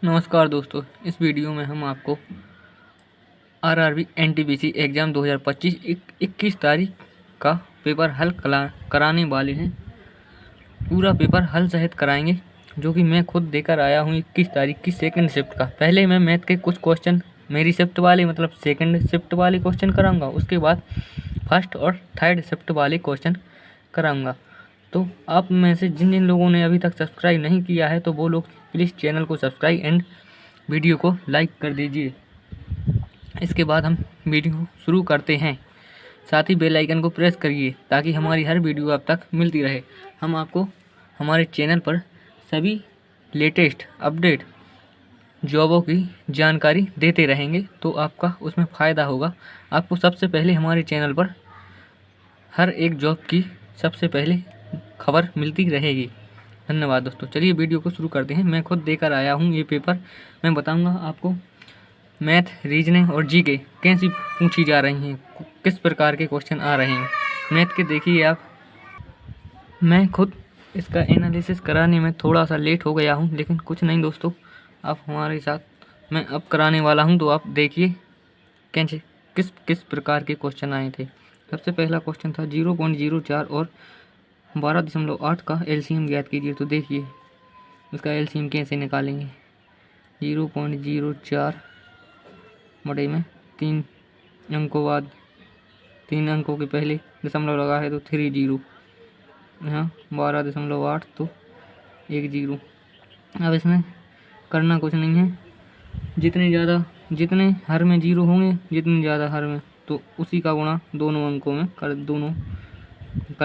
नमस्कार दोस्तों, इस वीडियो में हम आपको आरआरबी एनटीपीसी एग्ज़ाम 2025 21 तारीख का पेपर हल कराने वाले हैं। पूरा पेपर हल सहित कराएंगे, जो कि मैं खुद देकर आया हूं 21 तारीख की सेकंड शिफ्ट का। पहले मैं मैथ के कुछ क्वेश्चन मेरी शिफ्ट वाले मतलब सेकंड शिफ्ट वाले क्वेश्चन कराऊंगा, उसके बाद फर्स्ट और थर्ड शिफ्ट वाले क्वेश्चन कराऊंगा। तो आप में से जिन जिन लोगों ने अभी तक सब्सक्राइब नहीं किया है तो वो लोग प्लीज़ चैनल को सब्सक्राइब एंड वीडियो को लाइक कर दीजिए। इसके बाद हम वीडियो शुरू करते हैं। साथ ही बेल आइकन को प्रेस करिए ताकि हमारी हर वीडियो आप तक मिलती रहे। हम आपको हमारे चैनल पर सभी लेटेस्ट अपडेट जॉबों की जानकारी देते रहेंगे, तो आपका उसमें फ़ायदा होगा। आपको सबसे पहले हमारे चैनल पर हर एक जॉब की सबसे पहले खबर मिलती रहेगी। धन्यवाद दोस्तों। चलिए वीडियो को शुरू करते हैं। मैं खुद देकर आया हूँ ये पेपर। मैं बताऊंगा आपको मैथ, रीजनिंग और जीके कैसी पूछी जा रही हैं, किस प्रकार के क्वेश्चन आ रहे हैं। मैथ के देखिए आप, मैं खुद इसका एनालिसिस कराने में थोड़ा सा लेट हो गया हूँ, लेकिन कुछ नहीं दोस्तों, आप हमारे साथ मैं अब कराने वाला हूँ, तो आप देखिए कैसे किस किस प्रकार के क्वेश्चन आए थे। सबसे पहला क्वेश्चन था 0.04 और 12.8 का एलसीएम ज्ञात कीजिए। तो देखिए उसका एलसीएम कैसे निकालेंगे। 0.04 बटे में 3 अंकों बाद 3 अंकों के पहले दशमलव लगा है तो 30, यहाँ 12.8 तो 10। अब इसमें करना कुछ नहीं है, जितने हर में जीरो होंगे, जितने ज़्यादा हर में, तो उसी का गुणा दोनों अंकों में कर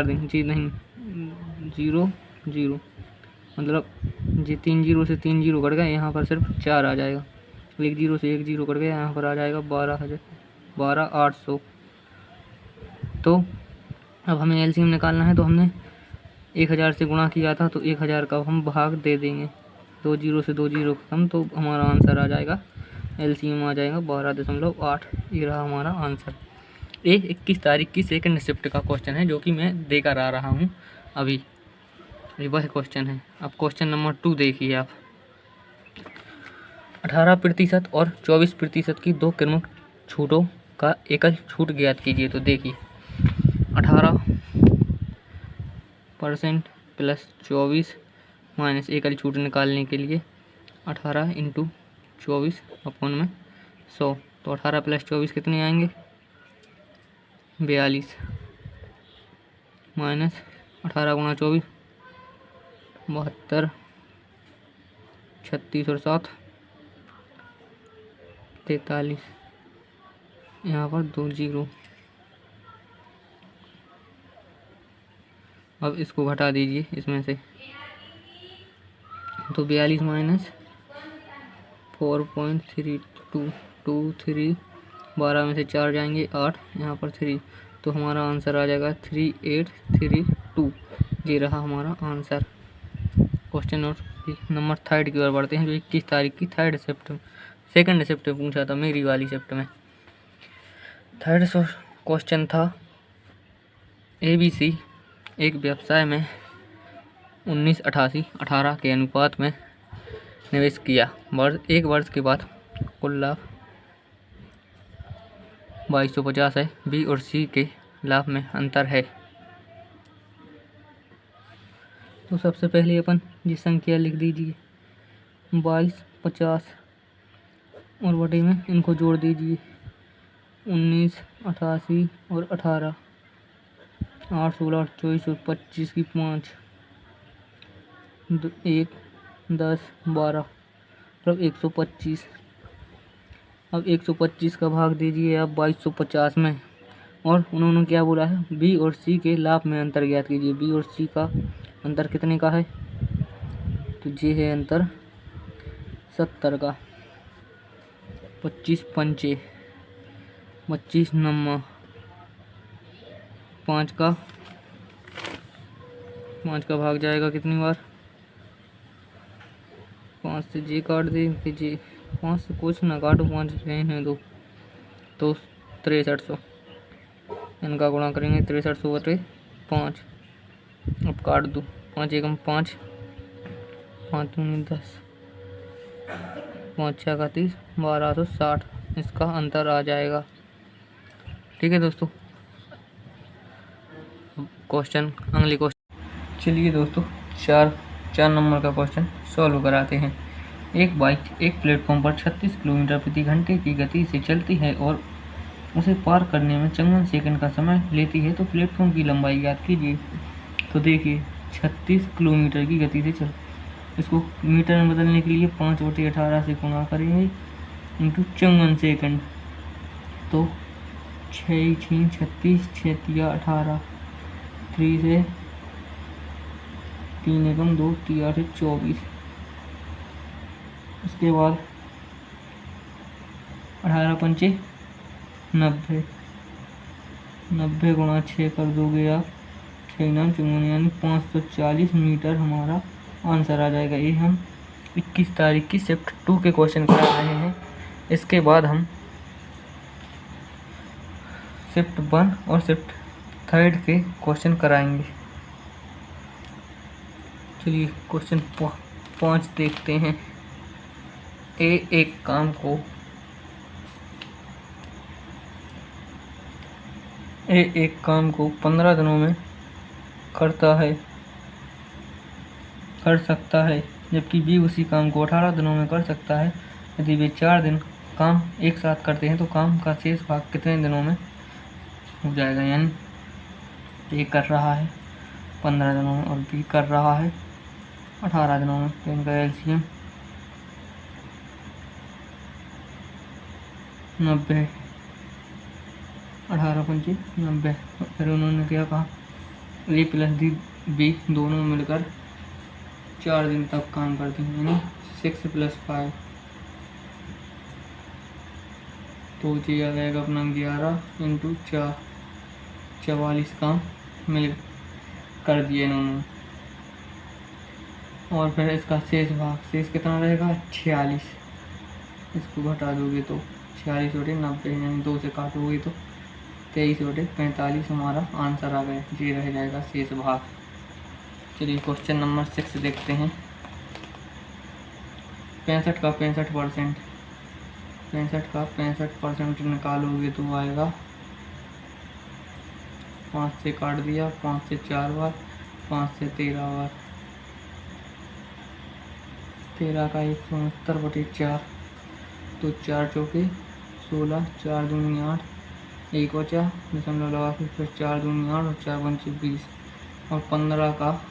देंगे। जी नहीं, 0 मतलब जी 3 जीरो से 3 जीरो कट गए, यहाँ पर सिर्फ 4 आ जाएगा। 1 जीरो से 1 जीरो कट गया, यहाँ पर आ जाएगा 12,800। तो अब हमें एलसीएम निकालना है, तो हमने 1000 से गुणा किया था, तो 1000 का हम भाग दे देंगे। 2 जीरो से 2 जीरो कम, तो हमारा आंसर आ जाएगा, एलसीएम आ जाएगा 12.8। ये रहा हमारा आंसर। 21 तारीख की सेकंड शिफ्ट का क्वेश्चन है, जो कि मैं देकर आ रहा हूँ अभी। ये वह क्वेश्चन है। अब क्वेश्चन नंबर 2 देखिए आप। 18% और 24% की दो क्रमिक छूटों का एकल छूट ज्ञात कीजिए। तो देखिए 18% प्लस 24 माइनस एकल छूट निकालने के लिए 18 इंटू 24 अपॉन में 100, तो 18 प्लस 24 कितने आएंगे, 42 माइनस 18 गुणा 24 72, 36 और 7 43, यहाँ पर 2 जीरो। अब इसको घटा दीजिए इसमें से, तो 42 माइनस 4.3223, 12 में से 4 जाएंगे 8, यहाँ पर 3, तो हमारा आंसर आ जाएगा 3832। ये रहा हमारा आंसर। क्वेश्चन नंबर 3 की ओर बढ़ते हैं, जो 21 तारीख की सेकंड शिफ्ट में पूछा था, मेरी वाली शिफ्ट में। थर्ड क्वेश्चन था ABC एक व्यवसाय में 1988 के अनुपात में निवेश किया। एक वर्ष के बाद कुल लाभ 2250 है। B और C के लाभ में अंतर है। तो सबसे पहले अपन ये संख्या लिख दीजिए 22, 50 और बटे में इनको जोड़ दीजिए 19, 88 और 18, 8, 16, 24 और 25 की 5, 1, 10, 12 मतलब 125। अब 125 का भाग दीजिए आप 2250 में, और उन्होंने क्या बोला है, B और C के लाभ में अंतर ज्ञात कीजिए। B और C का अंतर कितने का है, तो ये है अंतर 70 का। 25 पंचे 25 नम्मा 5 का भाग जाएगा कितनी बार, 5 से जी काट दीजिए, 5 से कुछ ना काटो, 5 रहने दो, तो 6300। इनका गुणा करेंगे 6300 बटे 5। अब काट दो, 5 एकम 5, 5 दूनी 10, 5 6 का 30, 1260 इसका अंतर आ जाएगा। ठीक है दोस्तों, क्वेश्चन अगले क्वेश्चन। चलिए दोस्तों, चार नंबर का क्वेश्चन सॉल्व कराते हैं। एक बाइक एक प्लेटफॉर्म पर 36 किलोमीटर प्रति घंटे की गति से चलती है और उसे पार करने में 54 सेकंड का समय लेती है, तो प्लेटफॉर्म की लंबाई ज्ञात कीजिए। तो देखिए 36 किलोमीटर की गति से चल, इसको मीटर में बदलने के लिए 5/18 से गुणा करेंगे इंटू 54 सेकंड। तो 6 6 36, 6 3 18, 3 से 3 एकम 2, 3 8 24। उसके बाद 18 पंचे 90, 90 गुणा 6 कर दोगे आप 6 9 54, यानी 540 मीटर हमारा आंसर आ जाएगा। ये हम 21 तारीख की शिफ्ट 2 के क्वेश्चन करा रहे हैं। इसके बाद हम शिफ्ट 1 और शिफ्ट 3 के क्वेश्चन कराएंगे। चलिए क्वेश्चन 5 देखते हैं। एक काम को 15 दिनों में कर सकता है, जबकि बी उसी काम को 18 दिनों में कर सकता है। यदि वे 4 दिन काम एक साथ करते हैं तो काम का शेष भाग कितने दिनों में हो जाएगा। यानी ए कर रहा है 15 दिनों में और बी कर रहा है 18 दिनों में, तो इनका एलसीएम 90, 18 पंचे 90। फिर उन्होंने क्या कहा, ए प्लस बी दोनों मिलकर 4 दिन तक काम करती हैं, यानी 6 + 5, तो ये आ जाएगा अपना 11 × 4, 44 काम मिल कर दिए इन्होंने। और फिर इसका शेष कितना रहेगा 46, इसको घटा दोगे तो 46/90, यानी 2 से काटोगे तो 23/45 हमारा आंसर आ गया। ये रह जाएगा शेष भाग। चलिए क्वेश्चन नंबर 6 देखते हैं। 65 का 65%, 65 का 65% निकालोगे तो आएगा 5 से काट दिया, 5 से 4 बार, 5 से 13 बार, 13 का 169/4, तो 4 चौके 16, 4 दूनी 8, 1 बचा दशमलव लगा के, फिर 4 दूनी 8 और 4 पंचे 20, और 15 का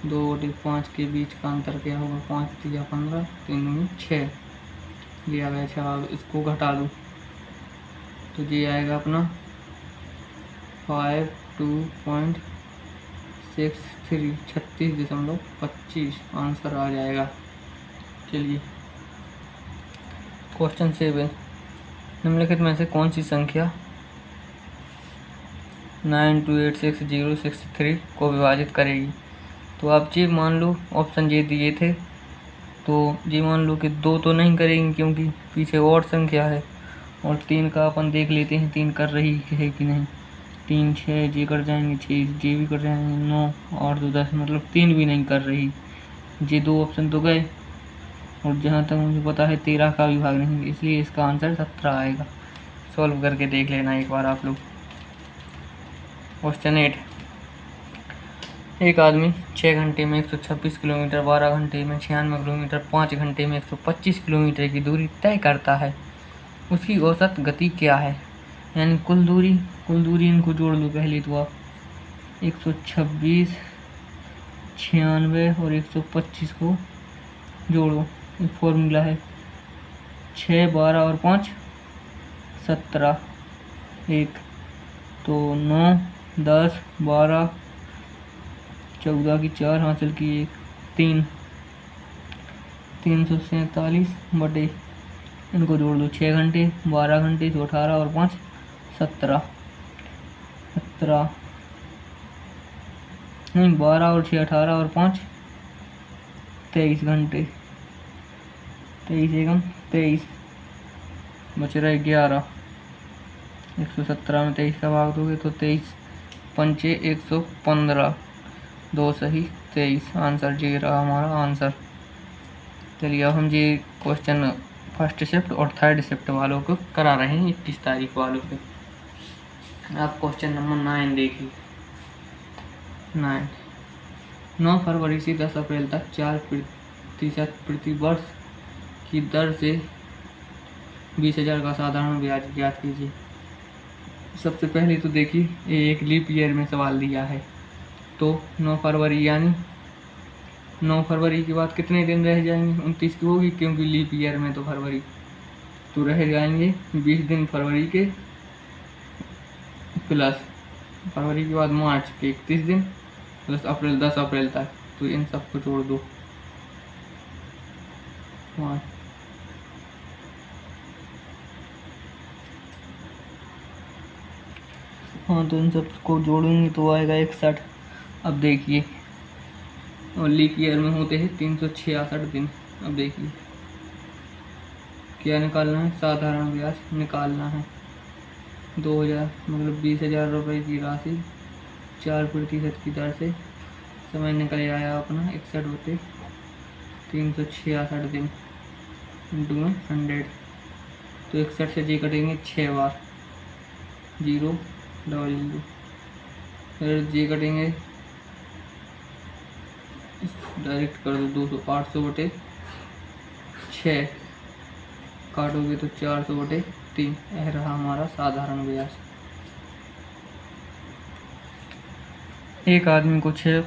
2/5 के बीच का अंतर क्या होगा, 5 3 15, 3 दूनी 6 लिया गया। अच्छा इसको घटा दो तो ये आएगा अपना 52.63, 36.25 आंसर आ जाएगा। चलिए क्वेश्चन 7, निम्नलिखित में से कौन सी संख्या 9286063 को विभाजित करेगी। तो आप जी मान लो ऑप्शन ये दिए थे, तो जी मान लो कि 2 तो नहीं करेंगे क्योंकि पीछे और संख्या है, और 3 का अपन देख लेते हैं 3 कर रही है कि नहीं। 3 6 जी कर जाएंगे, 6 जी भी कर जाएंगे, 9 और 2 10, मतलब 3 भी नहीं कर रही। ये 2 ऑप्शन तो गए, और जहाँ तक मुझे पता है 13 का भी भाग नहीं, इसलिए इसका आंसर 17 आएगा। सॉल्व करके देख लेना एक बार आप लोग। क्वेश्चन 8, एक आदमी 6 घंटे में 126 किलोमीटर, 12 घंटे में 96 किलोमीटर, 5 घंटे में 125 किलोमीटर की दूरी तय करता है। उसकी औसत गति क्या है। यानी कुल दूरी इनको जोड़ लो पहले तो आप, 126, 96 और 125 को जोड़ो। एक फॉर्मूला है 6 12 और 5 17, 1 तो 9 10 12 14 की 4 हासिल की 1 3, 347 बटे, इनको जोड़ दो 6 घंटे 12 घंटे तो 18 और 5 17, 12 और 6 18 और 5 23 घंटे, 23 एकम 23, बच रहा है 11। 117 में 23 का भाग दोगे तो 23 पंचे 115, 2 सही 23, आंसर जी रहा हमारा आंसर। चलिए अब हम ये क्वेश्चन फर्स्ट शिफ्ट और थर्ड शिफ्ट वालों को करा रहे हैं 21 तारीख वालों पे। आप क्वेश्चन नंबर 9 देखिए। 9 फरवरी से 10 अप्रैल तक 4% प्रति वर्ष की दर से 20,000 का साधारण ब्याज ज्ञात कीजिए। सबसे पहले तो देखिए ये एक लीप ईयर में सवाल दिया है, तो 9 फरवरी यानी 9 फरवरी के बाद कितने दिन रह जाएंगे, 29 की होगी, क्योंकि लीप ईयर में तो फरवरी तो रह जाएंगे 20 दिन फरवरी के, प्लस फरवरी के बाद मार्च के 31 दिन, प्लस अप्रैल 10 अप्रैल तक, तो इन सबको जोड़ दो। हाँ, तो इन सबको जोड़ेंगे तो आएगा 61। अब देखिए, और लीप ईयर में होते हैं 366 दिन। अब देखिए क्या निकालना है, साधारण ब्याज निकालना है। 2000 मतलब 20,000 रुपये की राशि 4% की दर से, समय निकल आया अपना 61 होते 366 दिन इंटू 100। तो 61 से जी कटेंगे 6 बार, 0 डबल 0, फिर जी कटेंगे डायरेक्ट कर दो 200, 800 बटे 6 काटोगे तो 400 बटे 3। यह रहा हमारा साधारण ब्याज। एक आदमी को 6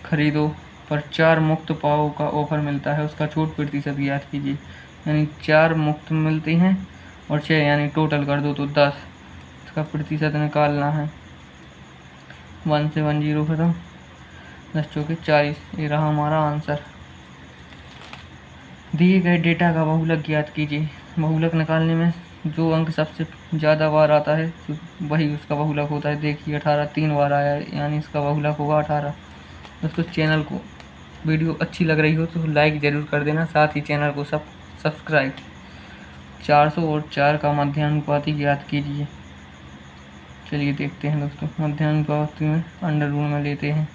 खरीदो पर 4 मुफ्त पाव का ऑफर मिलता है, उसका छूट प्रतिशत ज्ञात कीजिए। यानी 4 मुफ्त मिलती हैं और 6 यानी टोटल कर दो तो 10, इसका प्रतिशत निकालना है। 1 से 1 0 खत्म, 10 चौके 40। ये रहा हमारा आंसर। दिए गए डेटा का बहुलक ज्ञात कीजिए। बहुलक निकालने में जो अंक सबसे ज़्यादा बार आता है तो वही उसका बहुलक होता है। देखिए 18 3 बार आया है, यानी इसका बहुलक होगा 18। दोस्तों चैनल को वीडियो अच्छी लग रही हो तो लाइक ज़रूर कर देना, साथ ही चैनल को सब्सक्राइब। 400 और 4 का मध्यानुपाती ज्ञात कीजिए। चलिए देखते हैं दोस्तों, मध्यानुपाती में अंडर रूट में लेते हैं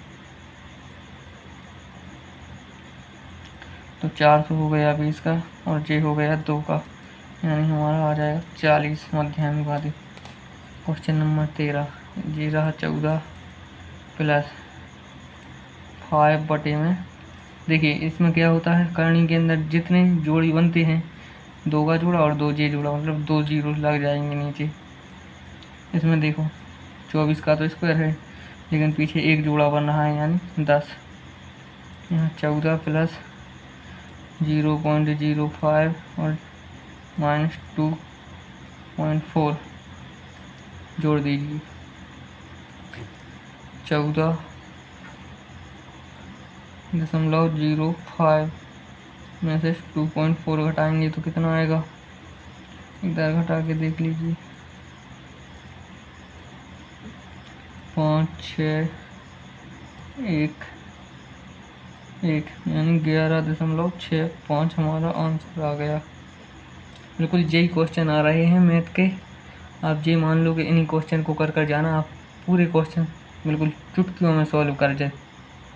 तो 400 हो गया 20 का और जे हो गया 2 का, यानी हमारा आ जाएगा 40 मध्यानुपाती। क्वेश्चन नंबर 13, जे रहा 14 प्लस 5 बटे में। देखिए इसमें क्या होता है, करनी के अंदर जितने जोड़ी बनते हैं, 2 का जोड़ा और 2 जे जोड़ा, मतलब 2 जीरो लग जाएंगे नीचे। इसमें देखो 24 का तो स्क्वायर है, लेकिन पीछे एक जोड़ा बन रहा है यानी 10। यहाँ 14 प्लस 0.05 और -2.4 जोड़ दीजिए। 14.05 में से 2.4 घटाएंगे तो कितना आएगा, इधर घटा के देख लीजिए। 5 6 1 1 यानी 11.65 हमारा आंसर आ गया। बिल्कुल यही क्वेश्चन आ रहे हैं मैथ के। आप ये मान लो कि इन्हीं क्वेश्चन को कर जाना, आप पूरे क्वेश्चन बिल्कुल चुटकियों में सॉल्व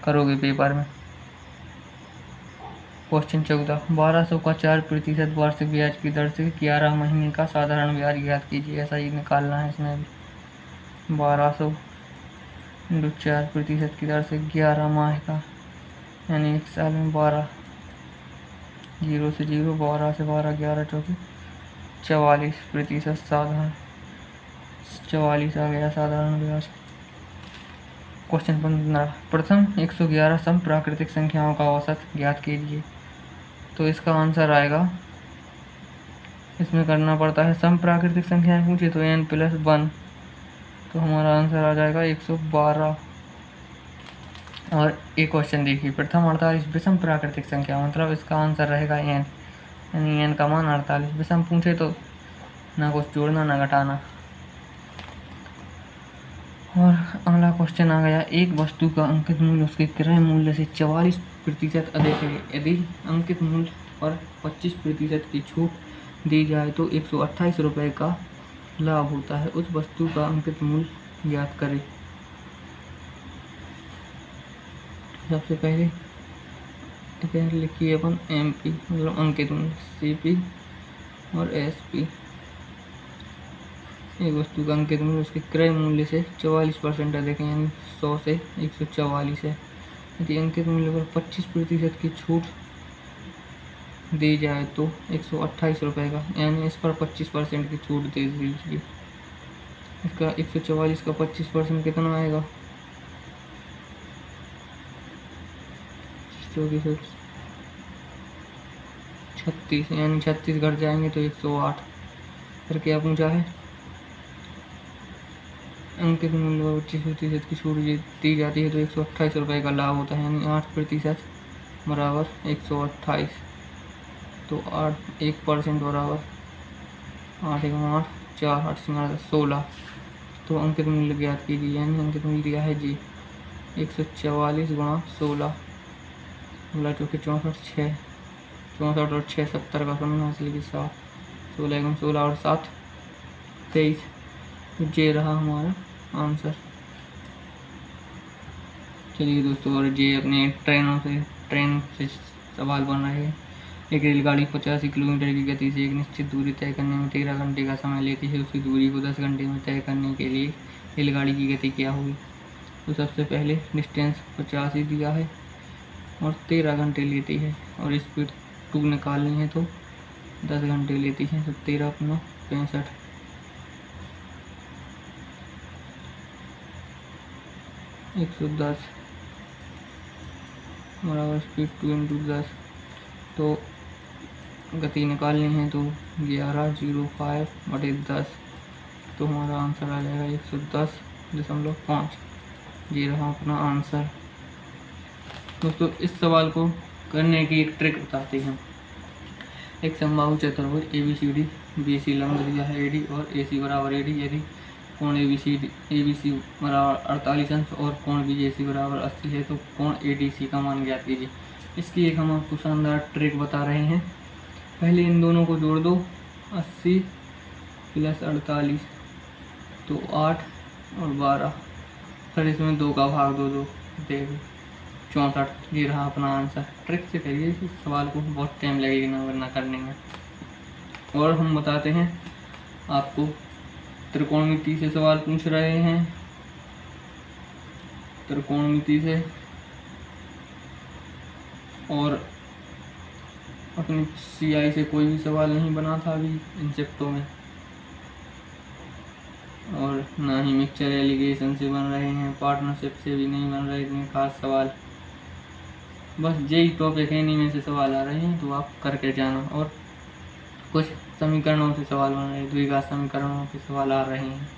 करोगे पेपर में। क्वेश्चन 14, 1200 का 4% वार्षिक ब्याज की दर से 11 महीने का साधारण ब्याज ज्ञात कीजिए। ऐसा ही निकालना है इसमें भी। 1200 इंटू 4% की दर से 11 माह का, यानी 1 साल में 12, 0 से 0, 12 से 12, 11 चौके 44% साधारण 44 आ गया साधारण ब्याज। क्वेश्चन 15, प्रथम 111 सम प्राकृतिक संख्याओं का औसत ज्ञात कीजिए। तो इसका आंसर आएगा, इसमें करना पड़ता है सम प्राकृतिक संख्याएं पूछे तो n+1, तो हमारा आंसर आ जाएगा 112। और एक क्वेश्चन देखिए, प्रथम 48 विषम प्राकृतिक संख्या, मतलब इसका आंसर रहेगा n, यानी n का मान 48। विषम पूछे तो ना कुछ जोड़ना ना घटाना। और अगला क्वेश्चन आ गया, एक वस्तु का अंकित मूल्य उसके क्रय मूल्य से 44% अधिक है। यदि अंकित मूल्य पर 25% की छूट दी जाए तो 128 रुपये का लाभ होता है। उस वस्तु का अंकित मूल्य ज्ञात करें। सबसे पहले फिर लिखिए अपन MP मतलब अंकित मूल्य, CP और SP। एक वस्तु का अंकित मूल्य उसके क्रय मूल्य से 44% है। देखें यानी 100 से 144 है। यदि अंकित मूल्य पर 25% की छूट दी जाए तो 128 रुपये का, यानी इस पर 25% की छूट दे दीजिए। इसका 144 का 25% कितना आएगा? 36, यानी 36 घट जाएंगे तो 108। फिर क्या पूछा है? अंकित मूल्य पर 25% की छूट दी जाती है तो 128 रुपये का लाभ होता है, यानी 8% बराबर 128। तो 1% बराबर 8 × 8 4 8 16। तो अंकित मूल्य ज्ञात कीजिए, यानी अंकित मूल्य दिया है जी 144 × 16 बोला चौके 64 6 64 और 6 70 का समान हासिल की 7 16 × 16 और 7 23। तो ये रहा हमारा आंसर। चलिए दोस्तों, और ये अपने ट्रेन से सवाल बन रहे हैं। एक रेलगाड़ी 85 किलोमीटर की गति से एक निश्चित दूरी तय करने में 13 घंटे का समय लेती है। उसी दूरी को 10 घंटे में तय करने के लिए रेलगाड़ी की गति क्या हुई? तो सबसे पहले डिस्टेंस 85 दिया है और 13 घंटे लेती है, और स्पीड 2 निकालनी है तो 10 घंटे लेती है। तो 13 × 65 110 बराबर स्पीड 2 × 10। तो गति निकालनी है तो 1105/10। तो हमारा आंसर आ जाएगा 110.5। ये रहा अपना आंसर। दोस्तों, इस सवाल को करने की एक ट्रिक बताते हैं। एक समबाहु चतुर्भुज ABCD, BC लंब दिया है AD और AC बराबर AD। यदि कोण ABC बराबर 48 अंश और कोण BAC बराबर 80 है तो कोण ADC का मान ज्ञात कीजिए। इसकी एक हम आपको शानदार ट्रिक बता रहे हैं। पहले इन दोनों को जोड़ दो, 80 + 48 तो 8 और 12। फिर इसमें 2 का भाग दो, देखो 64। ये रहा अपना आंसर। ट्रिक से करिए, इस सवाल को बहुत टाइम लगेगा ना करने में। और हम बताते हैं आपको, त्रिकोणमिति से सवाल पूछ रहे हैं। त्रिकोणमिति से और अपनी CI से कोई भी सवाल नहीं बना था अभी इन चैप्टरों में, और ना ही मिक्सचर एलिगेशन से बन रहे हैं, पार्टनरशिप से भी नहीं बन रहे इतने खास सवाल। बस यही टॉपिक है, इन्हीं में से सवाल आ रहे हैं तो आप करके जाना। और कुछ समीकरणों से सवाल बन रहे हैं, द्विघात समीकरणों के सवाल आ रहे हैं,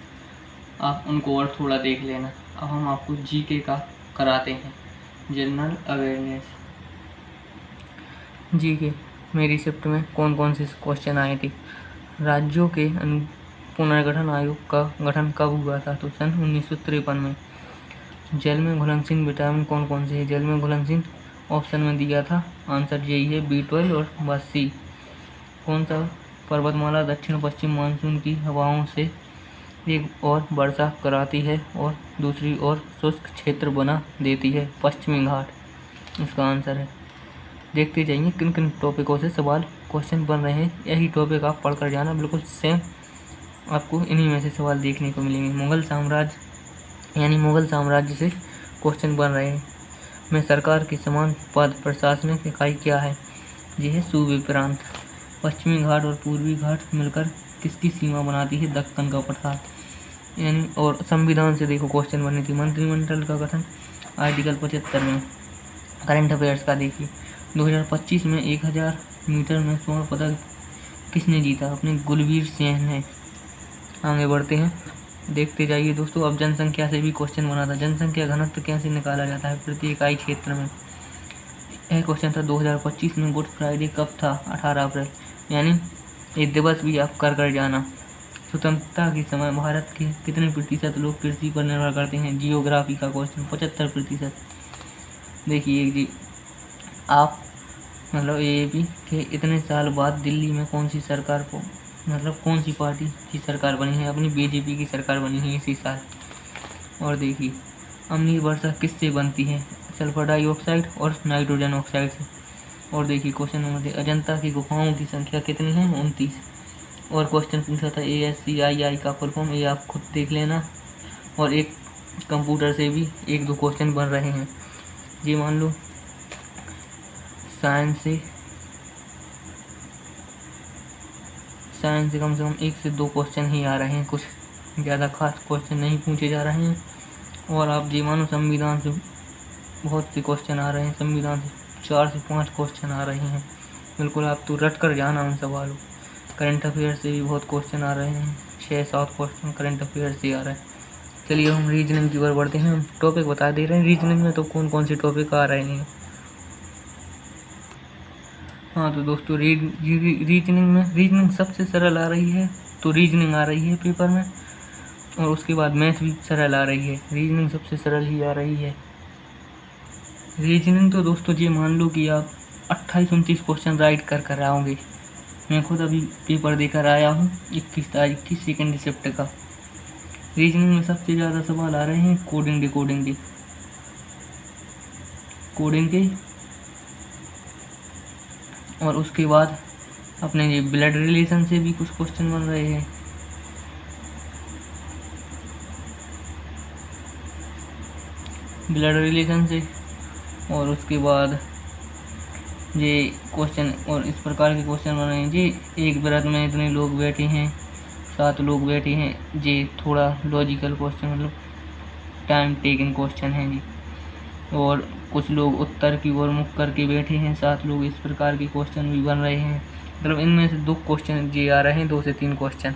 आप उनको और थोड़ा देख लेना। अब हम आपको GK का कराते हैं, जनरल अवेयरनेस। GK मेरी शिफ्ट में कौन कौन से क्वेश्चन आए थे? राज्यों के पुनर्गठन आयोग का गठन कब हुआ था? तो सन 1953 में। जल में घुलनशील विटामिन कौन कौन से हैं? जल में घुलनशील ऑप्शन में दिया था, आंसर यही है, B12 और बस C। कौन सा पर्वतमाला दक्षिण पश्चिम मानसून की हवाओं से एक और वर्षा कराती है और दूसरी ओर शुष्क क्षेत्र बना देती है? पश्चिमी घाट इसका आंसर है। देखते जाइए किन किन टॉपिकों से सवाल क्वेश्चन बन रहे हैं। यही टॉपिक आप पढ़कर जाना, बिल्कुल सेम आपको इन्हीं में से सवाल देखने को मिलेंगे। मुगल साम्राज्य से क्वेश्चन बन रहे हैं। में सरकार की समान पद प्रशासनिक इकाई क्या है? यह है सूबे प्रांत। पश्चिमी घाट और पूर्वी घाट मिलकर किसकी सीमा बनाती है? दक्कन का पठार। यानी और संविधान से देखो क्वेश्चन बनी थी, मंत्रिमंडल का गठन आर्टिकल 75 में। करंट अफेयर्स का देखिए, 2025 में 1000 मीटर में स्वर्ण पदक किसने जीता? अपने गुलवीर सिंह ने। आगे बढ़ते हैं, देखते जाइए दोस्तों। अब जनसंख्या से भी क्वेश्चन बना था। जनसंख्या घनत्व कैसे निकाला जाता है प्रति इकाई क्षेत्र में? यह क्वेश्चन था 2025 में। गुड फ्राइडे कब था? 18 अप्रैल। यानी ये दिवस भी आप कर जाना। स्वतंत्रता के समय भारत के कितने प्रतिशत लोग कृषि पर निर्भर करते हैं? जियोग्राफी का क्वेश्चन 75%। देखिए जी, आप मतलब AAP के इतने साल बाद दिल्ली में कौन सी सरकार को कौन सी पार्टी की सरकार बनी है? अपनी BJP की सरकार बनी है इसी साल। और देखिए, अम्लीय वर्षा किससे बनती है? सल्फर डाइऑक्साइड और नाइट्रोजन ऑक्साइड से। और देखिए क्वेश्चन नंबर 3, अजंता की गुफाओं की संख्या कितनी है? 29। और क्वेश्चन पूछा था ASCII का फुल फॉर्म, ये आप खुद देख लेना। और एक कंप्यूटर से भी 1-2 क्वेश्चन बन रहे हैं। ये मान लो साइंस से कम से कम 1 से 2 क्वेश्चन ही आ रहे हैं, कुछ ज़्यादा खास क्वेश्चन नहीं पूछे जा रहे हैं। और आप ये मानो संविधान से बहुत से क्वेश्चन आ रहे हैं, संविधान से 4 से 5 क्वेश्चन आ रहे हैं। बिल्कुल आप तो रट कर जाना उन सवालों। करंट अफेयर से भी बहुत क्वेश्चन आ रहे हैं, 6-7 क्वेश्चन करंट अफेयर से आ रहे हैं। चलिए हम रीजनिंग की ओर बढ़ते हैं। हम टॉपिक बता दे रहे हैं रीजनिंग में तो कौन कौन से टॉपिक आ रहे हैं। हाँ तो दोस्तों रीजनिंग सबसे सरल आ रही है, तो रीजनिंग आ रही है पेपर में। और उसके बाद मैथ भी सरल आ रही है, रीजनिंग सबसे सरल ही आ रही है। रीजनिंग तो दोस्तों ये मान लो कि आप 28-29 क्वेश्चन राइट कर आओगे। मैं खुद अभी पेपर देकर आया हूँ 21 तारीख की, सेकेंड शिफ्ट का। रीजनिंग में सबसे ज़्यादा सवाल आ रहे हैं कोडिंग के। और उसके बाद अपने ये ब्लड रिलेशन से भी कुछ क्वेश्चन बन रहे हैं। ब्लड रिलेशन से, और उसके बाद ये क्वेश्चन और इस प्रकार के क्वेश्चन बन रहे हैं जी। एक व्रत में इतने लोग बैठे हैं, 7 लोग बैठे हैं। ये थोड़ा लॉजिकल क्वेश्चन, मतलब टाइम टेकिंग क्वेश्चन है जी। और कुछ लोग उत्तर की ओर मुख करके बैठे हैं, 7 लोग। इस प्रकार के क्वेश्चन भी बन रहे हैं। मतलब इनमें से 2 क्वेश्चन ये आ रहे हैं, 2 से 3 क्वेश्चन।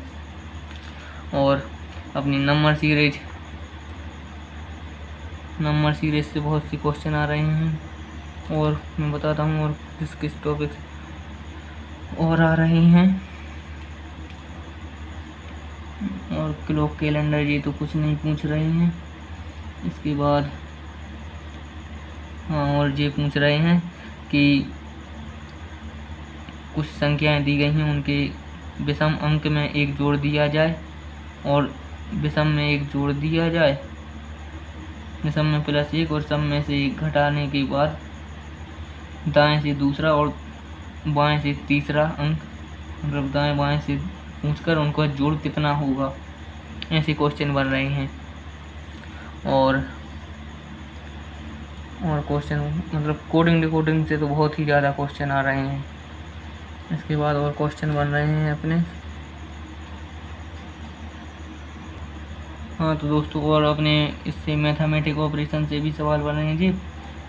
और अपनी नंबर सीरीज से बहुत सी क्वेश्चन आ रहे हैं। और मैं बताता हूँ और किस टॉपिक और आ रहे हैं। और क्लॉक कैलेंडर ये तो कुछ नहीं पूछ रहे हैं। इसके बाद हाँ, और ये पूछ रहे हैं कि कुछ संख्याएं दी गई हैं, उनके विषम अंक में 1 जोड़ दिया जाए और विषम में 1 जोड़ दिया जाए। विषम में +1 और सम में से 1 घटाने के बाद दाएं से दूसरा और बाएं से तीसरा अंक, मतलब दाएं बाएं से पूछकर उनका जोड़ कितना होगा, ऐसे क्वेश्चन बन रहे हैं। और क्वेश्चन मतलब कोडिंग से तो बहुत ही ज़्यादा क्वेश्चन आ रहे हैं। इसके बाद और क्वेश्चन बन रहे हैं अपने। हाँ तो दोस्तों और अपने इससे मैथमेटिक ऑपरेशन से भी सवाल बन रहे हैं जी।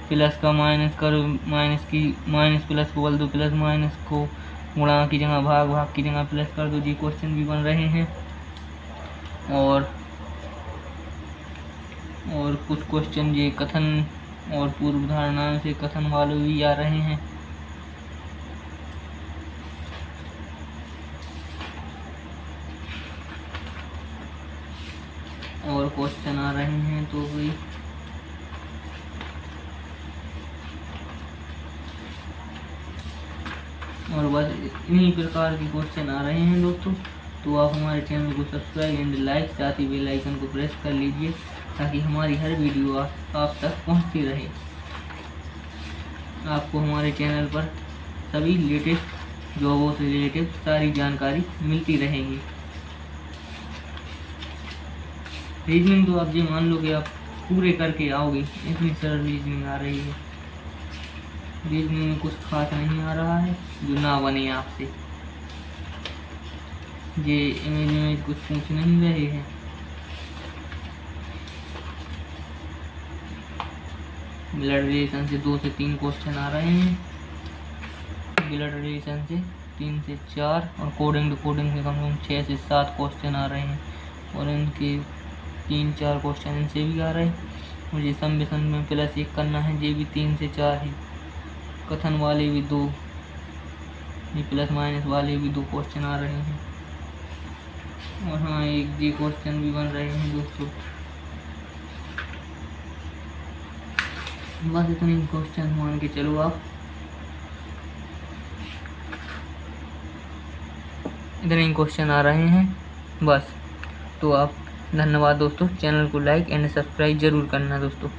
प्लस का माइनस करो, माइनस प्लस को बदल दो, प्लस माइनस को गुणा की जगह भाग की जगह प्लस कर दो जी, क्वेश्चन भी बन रहे हैं। और कुछ क्वेश्चन ये कथन और पूर्व धारणाओं से कथन वाले भी आ रहे हैं। और क्वेश्चन आ रहे हैं तो भी और बस इन्हीं प्रकार के क्वेश्चन आ रहे हैं दोस्तों। तो आप हमारे चैनल को सब्सक्राइब एंड लाइक, साथ ही बेल आइकन को प्रेस कर लीजिए ताकि हमारी हर वीडियो आप तक पहुंचती रहे। आपको हमारे चैनल पर सभी लेटेस्ट जॉबों से रिलेटेड सारी जानकारी मिलती रहेगी। रीजनिंग तो आप ये मान लो कि आप पूरे करके आओगे, इतनी सरल रीजनिंग आ रही है। रीजनिंग में कुछ खास नहीं आ रहा है जो ना बने आपसे। ये इमेज कुछ पूछ नहीं रहे हैं। ब्लड रिलेशन से 2 से 3 क्वेश्चन आ रहे हैं। ब्लड रिलेशन से 3 से 4 और कोडिंग से कम से कम 6 से 7 क्वेश्चन आ रहे हैं। और इनके 3-4 क्वेश्चन इनसे भी आ रहे हैं। मुझे सम विषम में +1 करना है, ये भी 3 से 4 ही। कथन वाले भी 2, ये प्लस माइनस वाले भी 2 क्वेश्चन आ रहे हैं। और हाँ, एक जी क्वेश्चन भी बन रहे हैं दोस्तों। बस इतने क्वेश्चन मान के चलो आप, इतने क्वेश्चन आ रहे हैं बस। तो आप धन्यवाद दोस्तों। चैनल को लाइक एंड सब्सक्राइब जरूर करना दोस्तों।